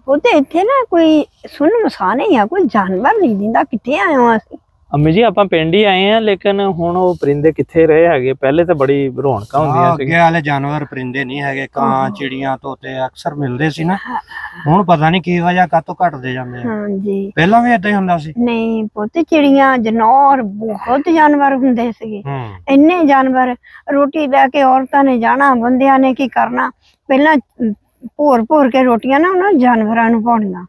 ਪੁੱਤ ਇੱਥੇ ਨਾ ਕੋਈ ਸੁਣ ਮਸਾ ਨਹੀਂ ਆ, ਕੋਈ ਜਾਨਵਰ ਨਹੀਂ ਦਿੰਦਾ। ਕਿੱਥੇ ਆਏ ਹੋ ਅਸੀਂ? ਅੰਮੀ ਜੀ ਆਪਾਂ ਪਿੰਡ ਹੀ ਆਏ ਆ, ਲੇਕਿਨ ਹੁਣ ਉਹ ਪਰਿੰਦੇ ਕਿੱਥੇ ਰਹੇ ਹੈਗੇ? ਪਹਿਲੇ ਤਾਂ ਬੜੀ ਰੌਣਕਾਂ ਹੁੰਦੀਆਂ ਸੀ। ਅੱਗੇ ਵਾਲੇ ਜਾਨਵਰ ਪਰਿੰਦੇ ਨਹੀਂ ਹੈਗੇ, ਕਾਂ ਚਿੜੀਆਂ ਤੋਤੇ ਅਕਸਰ ਮਿਲਦੇ ਸੀ ਨਾ। ਹੁਣ ਪਤਾ ਨਹੀਂ ਕੀ ਵਜ੍ਹਾ ਕਾਹਤੋਂ ਘਟਦੇ ਜਾਂਦੇ ਆ। ਹਾਂਜੀ ਪਹਿਲਾਂ ਵੀ ਏਦਾਂ ਹੀ ਹੁੰਦਾ ਸੀ। ਨਹੀਂ ਪੁੱਤ, ਚਿੜੀਆਂ ਜਨੌਰ ਬਹੁਤ ਜਾਨਵਰ ਹੁੰਦੇ ਸੀਗੇ। ਇੰਨੇ ਜਾਨਵਰ, ਰੋਟੀ ਲੈ ਕੇ ਔਰਤਾਂ ਨੇ ਜਾਣਾ, ਬੰਦਿਆਂ ਨੇ ਕੀ ਕਰਨਾ, ਪਹਿਲਾਂ ਭੋਰ ਭੋਰ ਕੇ ਰੋਟੀਆਂ ਨਾ ਉਹਨਾਂ ਜਾਨਵਰਾਂ ਨੂੰ ਪਾਉਣੀਆਂ,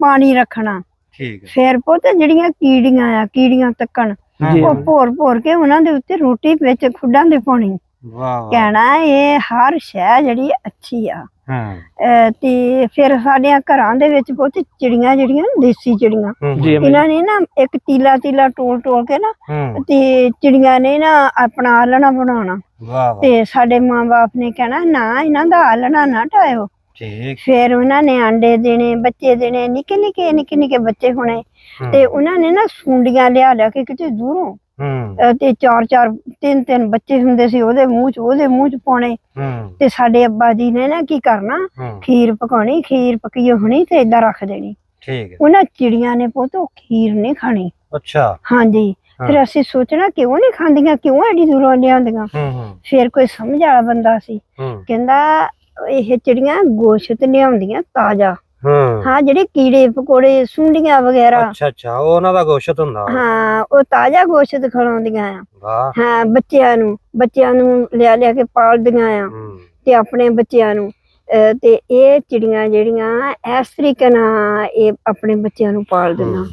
ਪਾਣੀ ਰੱਖਣਾ। ਠੀਕ ਹੈ। ਫਿਰ ਪੁੱਤ ਜਿਹੜੀਆਂ ਕੀੜੀਆਂ ਆ, ਕੀੜੀਆਂ ਤੱਕਣ, ਉਹ ਭੋਰ ਭੋਰ ਕੇ ਉਹਨਾਂ ਦੇ ਉੱਤੇ ਰੋਟੀ ਵਿੱਚ ਖੁੱਡਾਂ ਦੇ ਪਾਉਣੀ। ਵਾਹ ਕਹਿਣਾ ਇਹ ਹਰ ਸ਼ੈ ਜਿਹੜੀ ਅੱਛੀ ਆ। ਹਾਂ। ਤੇ ਫਿਰ ਸਾਡੇ ਘਰਾਂ ਦੇ ਵਿੱਚ ਪੁੱਤ ਚਿੜੀਆਂ ਜਿਹੜੀਆਂ ਦੇਸੀ ਚਿੜੀਆਂ, ਇਹਨਾਂ ਨੇ ਨਾ ਇੱਕ ਤੀਲਾ ਤੀਲਾ ਟੋਲ ਟੋਲ ਕੇ ਨਾ, ਤੇ ਚਿੜੀਆਂ ਨੇ ਨਾ ਆਪਣਾ ਆਲਣਾ ਬਣਾਉਣਾ। ਤੇ ਸਾਡੇ ਮਾਂ ਬਾਪ ਨੇ ਕਹਿਣਾ ਨਾ ਇਹਨਾਂ ਦਾ ਆਲਣਾ ਨਾ ਢਾਇਓ। ਫਿਰ ਉਹਨਾਂ ਨੇ ਆਂਡੇ ਦੇਣੇ, ਬੱਚੇ ਦੇਣੇ, ਨਿੱਕੇ ਨਿੱਕੇ ਬੱਚੇ ਹੋਣੇ। ਤੇ ਉਹਨਾਂ ਨੇ ਨਾ ਸੁੰਡੀਆਂ ਲਿਆ ਕੇ ਕਿਤੇ ਦੂਰੋਂ, ਤੇ ਚਾਰ ਤਿੰਨ ਬੱਚੇ ਹੁੰਦੇ ਸੀ, ਉਹਦੇ ਮੂੰਹ ਚ ਪਾਉਣੇ। ਤੇ ਸਾਡੇ ਅੱਬਾ ਜੀ ਨੇ ਨਾ ਕੀ ਕਰਨਾ, ਖੀਰ ਪਕਾਉਣੀ, ਖੀਰ ਪਕੀ ਹੋਣੀ ਤੇ ਏਦਾਂ ਰੱਖ ਦੇਣੀ। ਉਹਨਾਂ ਚਿੜੀਆਂ ਨੇ ਪੁੱਤ ਉਹ ਖੀਰ ਨਹੀਂ ਖਾਣੀ। ਅੱਛਾ। ਹਾਂਜੀ। ਫਿਰ ਅਸੀਂ ਸੋਚਣਾ ਕਿਉਂ ਨਹੀਂ ਖਾਂਦੀਆਂ, ਕਿਉਂ ਐਡੀ ਦੂਰੋਂ ਲਿਆਉਂਦੀਆਂ। ਫਿਰ ਕੋਈ ਸਮਝ ਵਾਲਾ ਬੰਦਾ ਸੀ, ਕਹਿੰਦਾ ਇਹ ਚਿੜੀਆਂ ਗੋਸ਼ਤ ਲਿਆਉਂਦੀਆਂ ਤਾਜ਼ਾ। ਹਾਂ, ਜਿਹੜੇ ਕੀੜੇ ਪਕੌੜੇ, ਸੁੰਡੀਆਂ ਵਗੈਰਾ। ਅੱਛਾ, ਉਹ ਉਹਨਾਂ ਦਾ ਗੋਸ਼ਤ ਹੁੰਦਾ। ਹਾਂ, ਉਹ ਤਾਜ਼ਾ ਗੋਸ਼ਤ ਖਿਲਾਉਂਦੀਆਂ ਆ। ਹਾਂ, ਬੱਚਿਆਂ ਨੂੰ ਲਿਆ ਕੇ ਪਾਲਦੀਆਂ ਆ, ਤੇ ਆਪਣੇ ਬੱਚਿਆਂ ਨੂੰ। ਤੇ ਇਹ ਚਿੜੀਆਂ ਜਿਹੜੀਆਂ ਇਸ ਤਰੀਕੇ ਨਾਲ ਇਹ ਆਪਣੇ ਬੱਚਿਆਂ ਨੂੰ ਪਾਲਦੀਆਂ।